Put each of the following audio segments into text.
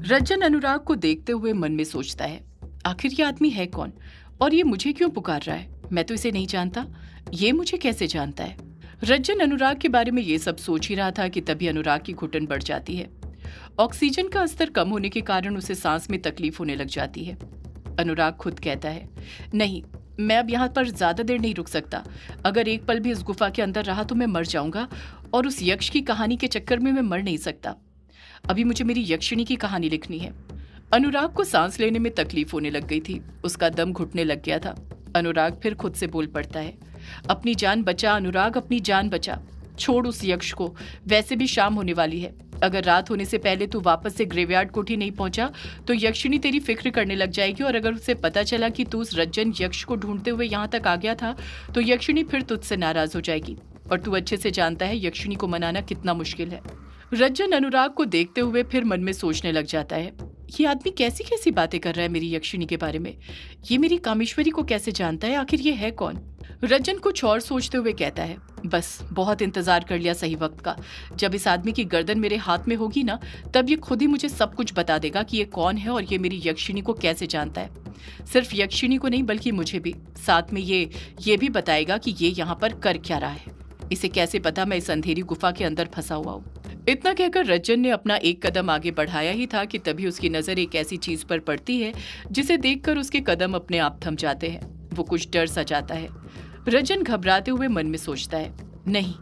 रज्जन अनुराग को देखते हुए मन में सोचता है, आखिर ये आदमी है कौन और ये मुझे क्यों पुकार रहा है। मैं तो इसे नहीं जानता, ये मुझे कैसे जानता है। रज्जन अनुराग के बारे में ये सब सोच ही रहा था कि तभी अनुराग की घुटन बढ़ जाती है। ऑक्सीजन का स्तर कम होने के कारण उसे सांस में तकलीफ होने लग जाती है। अनुराग खुद कहता है, नहीं, मैं अब यहाँ पर ज्यादा देर नहीं रुक सकता। अगर एक पल भी इस गुफा के अंदर रहा तो मैं मर जाऊंगा, और उस यक्ष की कहानी के चक्कर में मैं मर नहीं सकता। अभी मुझे मेरी यक्षिणी की कहानी लिखनी है। अनुराग को सांस लेने में तकलीफ होने लग गई थी, उसका दम घुटने लग गया था। अनुराग फिर खुद से बोल पड़ता है, अपनी जान बचा अनुराग, अपनी जान बचा। छोड़ उस यक्ष को, वैसे भी शाम होने वाली है। अगर रात होने से पहले तू वापस से ग्रेवयार्ड कोठी नहीं पहुंचा तो यक्षिणी तेरी फिक्र करने लग जाएगी, और अगर उसे पता चला कि तू उस रज्जन यक्ष को ढूंढते हुए यहाँ तक आ गया था तो यक्षिणी फिर तुझसे नाराज हो जाएगी, और तू अच्छे से जानता है यक्षिणी को मनाना कितना मुश्किल है। रज्जन अनुराग को देखते हुए फिर मन में सोचने लग जाता है, ये आदमी कैसी कैसी बातें कर रहा है मेरी यक्षिणी के बारे में। ये मेरी कामेश्वरी को कैसे जानता है, आखिर ये है कौन। रज्जन कुछ और सोचते हुए कहता है, बस बहुत इंतजार कर लिया सही वक्त का। जब इस आदमी की गर्दन मेरे हाथ में होगी ना, तब ये खुद ही मुझे सब कुछ बता देगा कि ये कौन है और ये मेरी यक्षिणी को कैसे जानता है। सिर्फ यक्षिणी को नहीं बल्कि मुझे भी। साथ में ये भी बताएगा कि ये यहाँ पर कर क्या रहा है। इसे कैसे पता मैं इस अंधेरी गुफा के अंदर फंसा हुआ हूँ। इतना कहकर रज्जन ने अपना एक कदम आगे बढ़ाया ही था कि तभी उसकी नजर एक ऐसी चीज पर पड़ती है जिसे देखकर उसके कदम अपने आप थम जाते हैं। वो कुछ डर सा जाता है। रज्जन घबराते हुए मन में सोचता है, नहीं,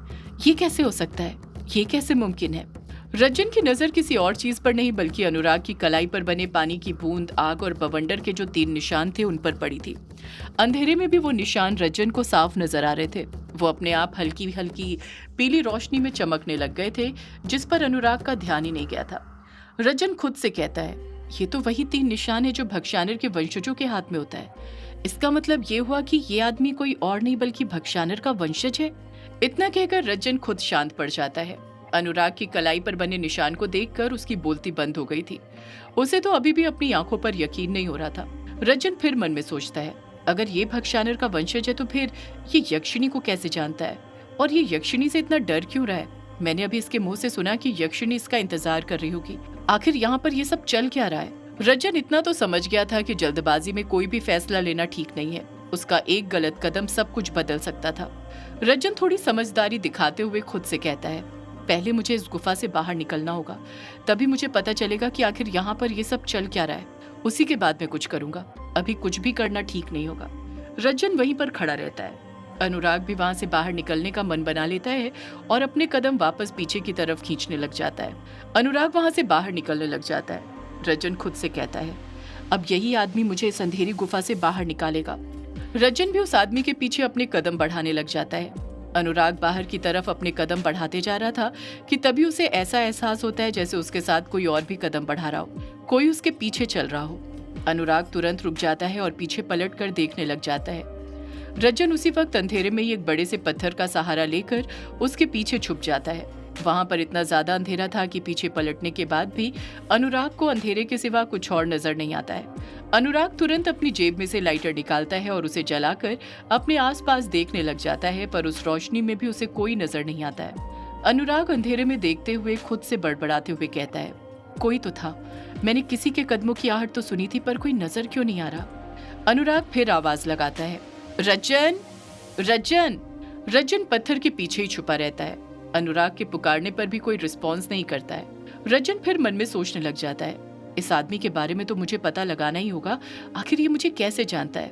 ये कैसे हो सकता है, ये कैसे मुमकिन है। रज्जन की नजर किसी और चीज पर नहीं बल्कि अनुराग की कलाई पर बने पानी की बूंद, आग और बवंडर के जो 3 निशान थे उन पर पड़ी थी। अंधेरे में भी वो निशान रज्जन को साफ नजर आ रहे थे। वो अपने आप हल्की हल्की पीली रोशनी में चमकने लग गए थे, जिस पर अनुराग का ध्यान ही नहीं गया था। रज्जन खुद से कहता है, ये तो वही 3 निशान है जो भक्षानर के वंशजों के हाथ में होता है। इसका मतलब ये हुआ कि ये आदमी कोई और नहीं बल्कि भक्षानर का वंशज है। इतना कहकर रज्जन खुद शांत पड़ जाता है। अनुराग की कलाई पर बने निशान को देखकर उसकी बोलती बंद हो गई थी। उसे तो अभी भी अपनी आंखों पर यकीन नहीं हो रहा था। रज्जन फिर मन में सोचता है, अगर ये भक्षानर का वंशज है तो फिर ये यक्षिणी को कैसे जानता है, और ये यक्षिणी से इतना डर क्यों रहा है। मैंने अभी इसके मुंह से सुना कि यक्षिणी इसका इंतजार कर रही होगी। आखिर यहाँ पर ये सब चल क्या रहा है। रज्जन इतना तो समझ गया था कि जल्दबाजी में कोई भी फैसला लेना ठीक नहीं है। उसका एक गलत कदम सब कुछ बदल सकता था। रज्जन थोड़ी समझदारी दिखाते हुए खुद से कहता है, पहले मुझे इस गुफा से बाहर निकलना होगा, तभी मुझे पता चलेगा कि आखिर यहाँ पर ये सब चल क्या रहा है। उसी के बाद मैं कुछ करूंगा, अभी कुछ भी करना ठीक नहीं होगा। रज्जन वहीं पर खड़ा रहता है। अनुराग भी वहां से बाहर निकलने का मन बना लेता है और अपने कदम वापस पीछे की तरफ खींचने लग जाता है। अनुराग वहां से बाहर निकलने लग जाता है। रज्जन खुद से कहता है, अब यही आदमी मुझे इस अंधेरी गुफा से बाहर निकालेगा। रज्जन भी उस आदमी के पीछे अपने कदम बढ़ाने लग जाता है। अनुराग बाहर की तरफ अपने कदम बढ़ाते जा रहा था कि तभी उसे ऐसा एहसास होता है जैसे उसके साथ कोई और भी कदम बढ़ा रहा हो, कोई उसके पीछे चल रहा हो। अनुराग तुरंत रुक जाता है और पीछे पलट कर देखने लग जाता है। रज्जन उसी वक्त अंधेरे में एक बड़े से पत्थर का सहारा लेकर उसके पीछे छुप जाता है। वहां पर इतना ज्यादा अंधेरा था कि पीछे पलटने के बाद भी अनुराग को अंधेरे के सिवा कुछ और नजर नहीं आता है। अनुराग तुरंत अपनी जेब में से लाइटर निकालता है और उसे जलाकर अपने आसपास देखने लग जाता है, पर उस रोशनी में भी उसे कोई नजर नहीं आता है। अनुराग अंधेरे में देखते हुए खुद से बड़बड़ाते हुए कहता है, कोई तो था, मैंने किसी के कदमों की आहट तो सुनी थी, पर कोई नजर क्यों नहीं आ रहा। अनुराग फिर आवाज लगाता है, रज्जन, रज्जन। रज्जन पत्थर के पीछे ही छुपा रहता है। अनुराग के पुकारने पर भी कोई रिस्पॉन्स नहीं करता है। रज्जन फिर मन में सोचने लग जाता है, इस आदमी के बारे में तो मुझे पता लगाना ही होगा, आखिर ये मुझे कैसे जानता है।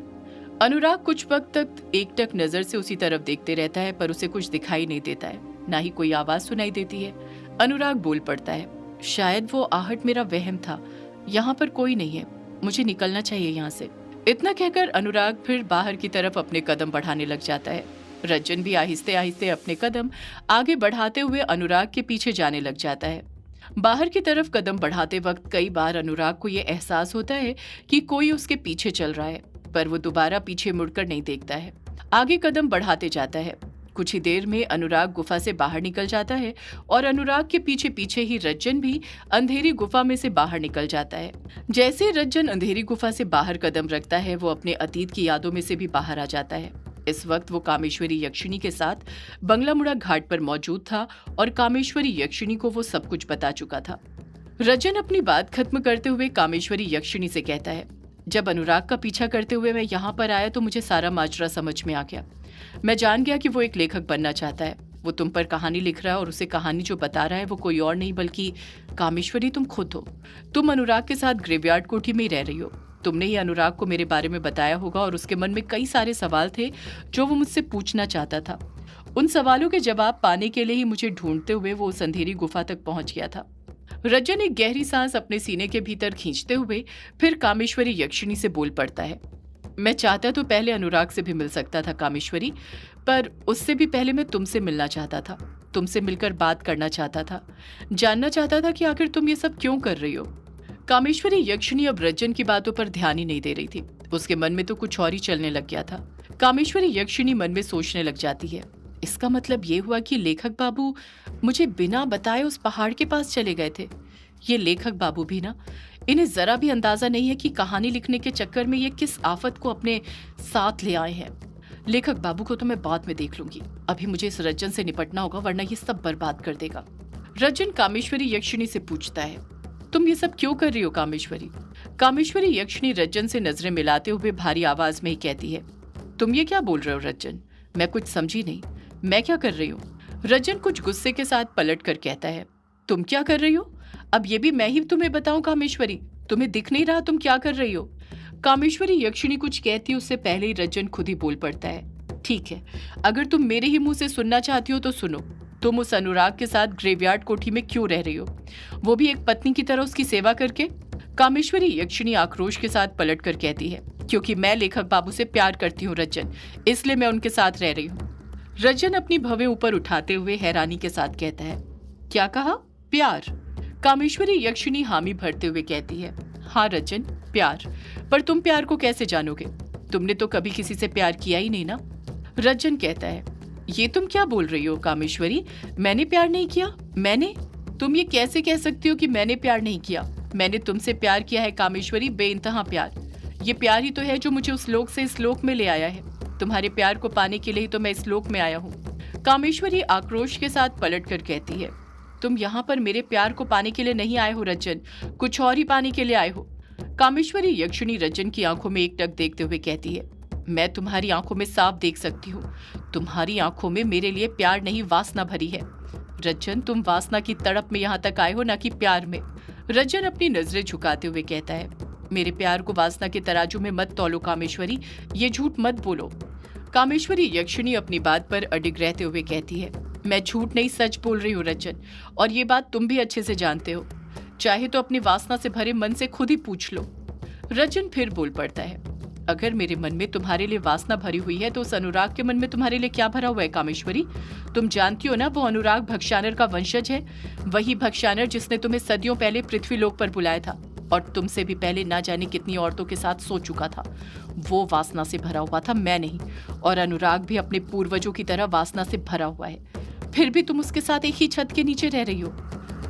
अनुराग कुछ वक्त तक एकटक नजर से उसी तरफ देखते रहता है, पर उसे कुछ दिखाई नहीं देता है, ना ही कोई आवाज सुनाई देती है। अनुराग बोल पड़ता है, शायद वो आहट मेरा वहम था, यहाँ पर कोई नहीं है, मुझे निकलना चाहिए यहाँ से। इतना कहकर अनुराग फिर बाहर की तरफ अपने कदम बढ़ाने लग जाता है। रज्जन भी आहिस्ते आहिस्ते अपने कदम आगे बढ़ाते हुए अनुराग के पीछे जाने लग जाता है। बाहर की तरफ कदम बढ़ाते वक्त कई बार अनुराग को यह एहसास होता है कि कोई उसके पीछे चल रहा है, पर वो दोबारा पीछे मुड़कर नहीं देखता है, आगे कदम बढ़ाते जाता है। कुछ ही देर में अनुराग गुफा से बाहर निकल जाता है और अनुराग के पीछे पीछे ही रज्जन भी अंधेरी गुफा में से बाहर निकल जाता है। जैसे रज्जन अंधेरी गुफा से बाहर कदम रखता है, वो अपने अतीत की यादों में से भी बाहर आ जाता है। इस वक्त वो कामेश्वरी यक्षिणी के साथ बंगलामुड़ा घाट पर मौजूद था और कामेश्वरी यक्षिणी को वो सब कुछ बता चुका था। रजन अपनी बात खत्म करते हुए कामेश्वरी यक्षिणी से कहता है, जब अनुराग का पीछा करते हुए मैं यहाँ पर आया तो मुझे सारा माजरा समझ में आ गया। मैं जान गया कि वो एक लेखक बनना चाहता है। वो तुम पर कहानी लिख रहा है और उसे कहानी जो बता रहा है वो कोई और नहीं बल्कि कामेश्वरी तुम खुद हो। तुम अनुराग के साथ ग्रेवयार्ड कोठी में ही रह रही हो। तुमने ही अनुराग को मेरे बारे में बताया होगा और उसके मन में कई सारे सवाल थे जो वो मुझसे पूछना चाहता था। उन सवालों के जवाब पाने के लिए ही मुझे ढूंढते हुए वो उस अंधेरी गुफा तक पहुंच गया था। रजन एक गहरी सांस अपने सीने के भीतर खींचते हुए फिर कामेश्वरी यक्षिणी से बोल पड़ता है, मैं चाहता तो पहले अनुराग से भी मिल सकता था कामेश्वरी, पर उससे भी पहले मैं तुमसे मिलना चाहता था। तुमसे मिलकर बात करना चाहता था, जानना चाहता था कि आखिर तुम ये सब क्यों कर रही हो। कामेश्वरी यक्षिणी अब रजन की बातों पर ध्यान ही नहीं दे रही थी। उसके मन में तो कुछ और ही चलने लग गया था। कामेश्वरी यक्षिणी मन में सोचने लग जाती है, इसका मतलब ये हुआ कि लेखक बाबू मुझे बिना बताए उस पहाड़ के पास चले गए थे। ये लेखक बाबू भी ना, इन्हें जरा भी अंदाजा नहीं है कि कहानी लिखने के चक्कर में ये किस आफत को अपने साथ ले आए हैं। लेखक बाबू को तो मैं बाद में देख लूंगी, अभी मुझे इस रजन से निपटना होगा वरना ये सब बर्बाद कर देगा। रजन कामेश्वरी यक्षिणी से पूछता है, तुम ये सब क्यों कर रही हो कामेश्वरी? कामेश्वरी यक्षिणी रजन से नजरें मिलाते हुए भारी आवाज में ही कहती है, तुम ये क्या बोल रहे हो रजन? मैं कुछ समझी नहीं, मैं क्या कर रही हूँ? रजन कुछ गुस्से के साथ पलट कर कहता है, तुम क्या कर रही हो? अब ये भी मैं ही तुम्हें बताऊं कामेश्वरी? तुम्हें दिख नहीं रहा तुम क्या कर रही हो? कामेश्वरी यक्षिणी कुछ कहती उससे पहले ही रजन खुद ही बोल पड़ता है, ठीक है, अगर तुम मेरे ही मुंह से सुनना चाहती हो तो सुनो। तुम उस अनुराग के साथ ग्रेवयार्ड कोठी में क्यों रह रही हो, वो भी एक पत्नी की तरह उसकी सेवा करके? कामेश्वरी यक्षिणी आक्रोश के साथ पलट कर कहती है, क्योंकि मैं लेखक बाबू से प्यार करती हूँ रजन, इसलिए मैं उनके साथ रह रही हूँ। रजन अपनी भवें ऊपर उठाते हुए हैरानी के साथ कहता है, क्या कहा? प्यार? कामेश्वरी यक्षिणी हामी भरते हुए कहती है, हाँ रजन, प्यार। पर तुम प्यार को कैसे जानोगे? तुमने तो कभी किसी से प्यार किया ही नहीं ना। रजन कहता है, ये तुम क्या बोल रही हो कामेश्वरी? मैंने प्यार नहीं किया? मैंने? तुम ये कैसे कह सकती हो कि मैंने प्यार नहीं किया? मैंने तुमसे प्यार किया है कामेश्वरी, बेइंतहा प्यार। ये प्यार ही तो है जो मुझे उस लोक से इस लोक में ले आया है। तुम्हारे प्यार को पाने के लिए ही तो मैं इस लोक में आया हूँ। कामेश्वरी आक्रोश के साथ पलट कर कहती है, तुम यहाँ पर मेरे प्यार को पाने के लिए नहीं आए हो रजन, कुछ और ही पाने के लिए आए हो। कामेश्वरी यक्षिणी रजन की आंखों में एकटक देखते हुए कहती है, मैं तुम्हारी आंखों में साफ देख सकती हूँ। तुम्हारी आंखों में मेरे लिए प्यार नहीं वासना भरी है। रजन, तुम वासना की तड़प में यहाँ तक आए हो, ना कि प्यार में। रजन अपनी नजरें झुकाते हुए कहता है, मेरे प्यार को वासना के तराजू में मत तौलो कामेश्वरी, ये झूठ मत बोलो। कामेश्वरी यक्षिणी अपनी बात पर अडिग रहते हुए कहती है, मैं झूठ नहीं सच बोल रही हूँ रजन, और ये बात तुम भी अच्छे से जानते हो। चाहे तो अपनी वासना से भरे मन से खुद ही पूछ लो। रजन फिर बोल पड़ता है, अगर मेरे मन में तुम्हारे लिए वासना भरी हुई है तो उस अनुराग के मन में तुम्हारे लिए क्या भरा हुआ है कामेश्वरी? तुम जानती हो ना, वो अनुराग भक्षानर का वंशज है, वही भक्षानर जिसने तुम्हें सदियों पहले पृथ्वीलोक पर बुलाया था और तुमसे भी पहले ना जाने कितनी औरतों के साथ सो चुका था। वो वासना से भरा हुआ था, मैं नहीं। और अनुराग भी अपने पूर्वजों की तरह वासना से भरा हुआ है, फिर भी तुम उसके साथ एक ही छत के नीचे रह रही हो।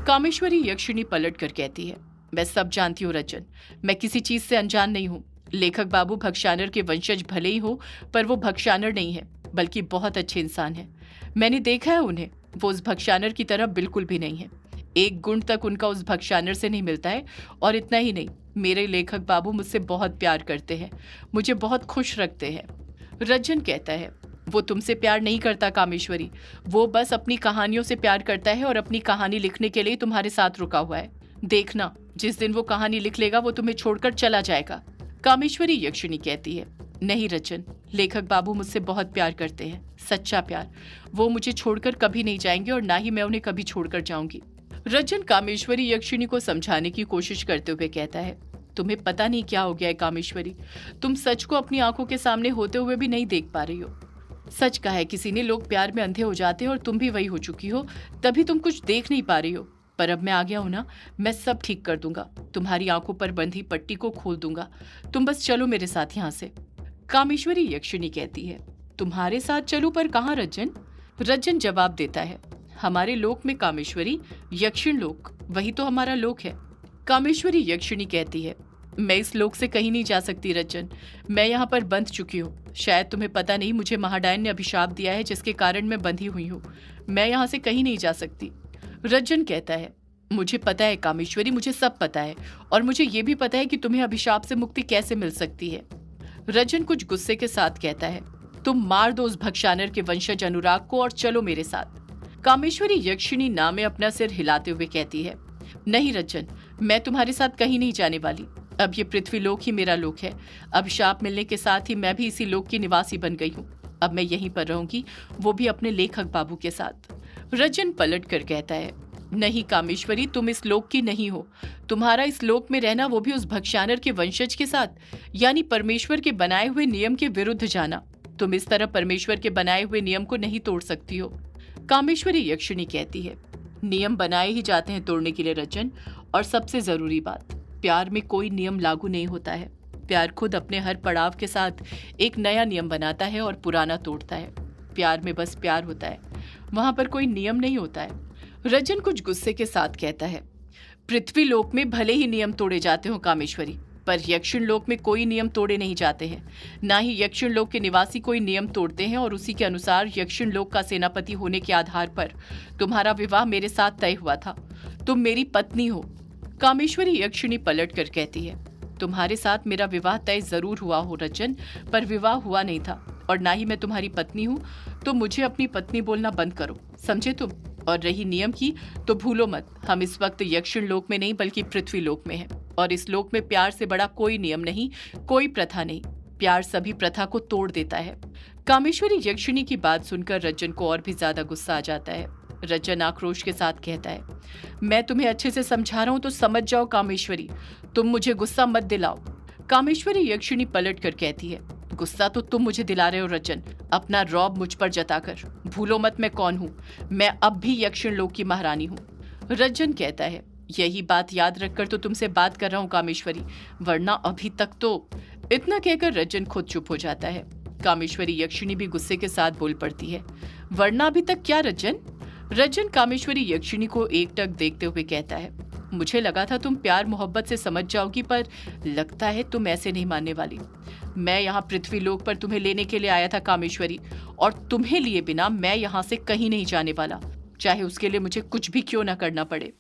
कामेश्वरी यक्षिणी पलट कर कहती है, मैं सब जानती हूँ रजन, मैं किसी चीज से अनजान नहीं हूँ। लेखक बाबू भक्षानर के वंशज भले ही हो, पर वो भक्षानर नहीं है, बल्कि बहुत अच्छे इंसान है। मैंने देखा है उन्हें, वो उस भक्षानर की तरह बिल्कुल भी नहीं है। एक गुण तक उनका उस भक्षानर से नहीं मिलता है। और इतना ही नहीं, मेरे लेखक बाबू मुझसे बहुत प्यार करते हैं, मुझे बहुत खुश रखते हैं। रजन कहता है, वो तुमसे प्यार नहीं करता कामेश्वरी, वो बस अपनी कहानियों से प्यार करता है और अपनी कहानी लिखने के लिए तुम्हारे साथ रुका हुआ है। देखना, जिस दिन वो कहानी लिख लेगा वो तुम्हें छोड़कर चला जाएगा। कामेश्वरी यक्षिणी कहती है, नहीं रजन, लेखक बाबू मुझसे बहुत प्यार करते हैं, सच्चा प्यार। वो मुझे छोड़कर कभी नहीं जाएंगे और ना ही मैं उन्हें कभी छोड़कर जाऊंगी। रजन कामेश्वरी यक्षिणी को समझाने की कोशिश करते हुए कहता है, तुम्हें पता नहीं क्या हो गया है कामेश्वरी, तुम सच को अपनी आंखों के सामने होते हुए भी नहीं देख पा रही हो। सच कहा है किसी ने, लोग प्यार में अंधे हो जाते हैं और तुम भी वही हो चुकी हो, तभी तुम कुछ देख नहीं पा रही हो। पर अब मैं आ गया हूं ना, मैं सब ठीक कर दूंगा, तुम्हारी आंखों पर बंधी पट्टी को खोल दूंगा। तुम बस चलो मेरे साथ यहाँ से। कामेश्वरी यक्षिणी कहती है, तुम्हारे साथ चलूं, पर कहाँ रजन? रजन जवाब देता है, हमारे लोक में कामेश्वरी, यक्षिण लोक, वही तो हमारा लोक है। कामेश्वरी यक्षिणी कहती है, मैं इस लोक से कहीं नहीं जा सकती रजन, मैं यहाँ पर बंध चुकी हूँ। शायद तुम्हें पता नहीं, मुझे महाडायन ने अभिशाप दिया है जिसके कारण मैं बंधी हुई हूँ। मैं यहाँ से कहीं नहीं जा सकती। रजन कहता है, मुझे पता है कामेश्वरी, मुझे सब पता है, और मुझे ये भी पता है कि तुम्हें अभिशाप से मुक्ति कैसे मिल सकती है। रजन कुछ गुस्से के साथ कहता है, तुम मार दो उस भक्षानर के वंशज अनुराग को और चलो मेरे साथ। कामेश्वरी यक्षिणी ना में अपना सिर हिलाते हुए कहती है, नहीं रजन, मैं तुम्हारे साथ कहीं नहीं जाने वाली। अब ये पृथ्वी लोक ही मेरा लोक है। अभिशाप मिलने के साथ ही मैं भी इसी लोक की निवासी बन गई हूँ। अब मैं यहीं पर रहूंगी, वो भी अपने लेखक बाबू के साथ। रजन पलट कर कहता है, नहीं कामेश्वरी, तुम इस लोक की नहीं हो। तुम्हारा इस लोक में रहना, वो भी उस भक्षानर के वंशज के साथ, यानी परमेश्वर के बनाए हुए नियम के विरुद्ध जाना। तुम इस तरह परमेश्वर के बनाए हुए नियम को नहीं तोड़ सकती हो। कामेश्वरी यक्षिणी कहती है, नियम बनाए ही जाते हैं तोड़ने के लिए रजन, और सबसे जरूरी बात, प्यार में कोई नियम लागू नहीं होता है। प्यार खुद अपने हर पड़ाव के साथ एक नया नियम बनाता है और पुराना तोड़ता है। प्यार में बस प्यार होता है, वहां पर कोई नियम नहीं होता है। रजन कुछ गुस्से के साथ कहता है, पृथ्वी लोक में भले ही नियम तोड़े जाते हो कामेश्वरी, पर यक्षिण लोक में कोई नियम तोड़े नहीं जाते हैं। ना ही यक्षिण लोक के निवासी कोई नियम तोड़ते हैं, और उसी के अनुसार यक्षिण लोक का सेनापति होने के आधार पर तुम्हारा विवाह मेरे साथ तय हुआ था। तुम मेरी पत्नी हो। कामेश्वरी यक्षिणी पलट कर कहती है, तुम्हारे साथ मेरा विवाह तय जरूर हुआ हो रजन, पर विवाह हुआ नहीं था, और ना ही मैं तुम्हारी पत्नी हूँ। तो मुझे अपनी पत्नी बोलना बंद करो, समझे तुम? और रही नियम की, तो भूलो मत, हम इस वक्त यक्षिण लोक में नहीं बल्कि पृथ्वी लोक में हैं, और इस लोक में प्यार से बड़ा कोई नियम नहीं, कोई प्रथा नहीं। प्यार सभी प्रथा को तोड़ देता है। कामेश्वरी यक्षिणी की बात सुनकर रजन को और भी ज्यादा गुस्सा आ जाता है। रजन आक्रोश के साथ कहता है, मैं तुम्हें अच्छे से समझा रहा हूं तो समझ जाओ कामेश्वरी, तुम मुझे गुस्सा मत दिलाओ। कामेश्वरी यक्षिणी पलट कर कहती है, गुस्सा तो तुम मुझे दिला रहे हो रजन, अपना रौब मुझ पर जताकर। भूलो मत मैं कौन हूँ, मैं अब भी यक्षिण लोक की महारानी हूँ। रजन कहता है, यही बात याद रखकर तो तुमसे बात कर रहा हूँ कामेश्वरी, वरना अभी तक तो। इतना कहकर रजन खुद चुप हो जाता है। कामेश्वरी यक्षिणी भी गुस्से के साथ बोल पड़ती है, वरना अभी तक क्या रजन? रजन कामेश्वरी यक्षिणी को एकटक देखते हुए कहता है, मुझे लगा था तुम प्यार मोहब्बत से समझ जाओगी, पर लगता है तुम ऐसे नहीं मानने वाली। मैं यहाँ पृथ्वी लोक पर तुम्हें लेने के लिए आया था कामेश्वरी, और तुम्हें लिए बिना मैं यहाँ से कहीं नहीं जाने वाला, चाहे उसके लिए मुझे कुछ भी क्यों ना करना पड़े।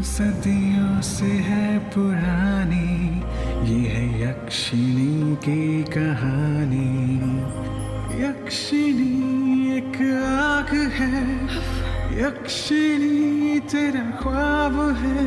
सदियों से है पुरानी ये है यक्षिणी की कहानी। यक्षिणी एक आग है, यक्षिणी तेरा ख्वाब है।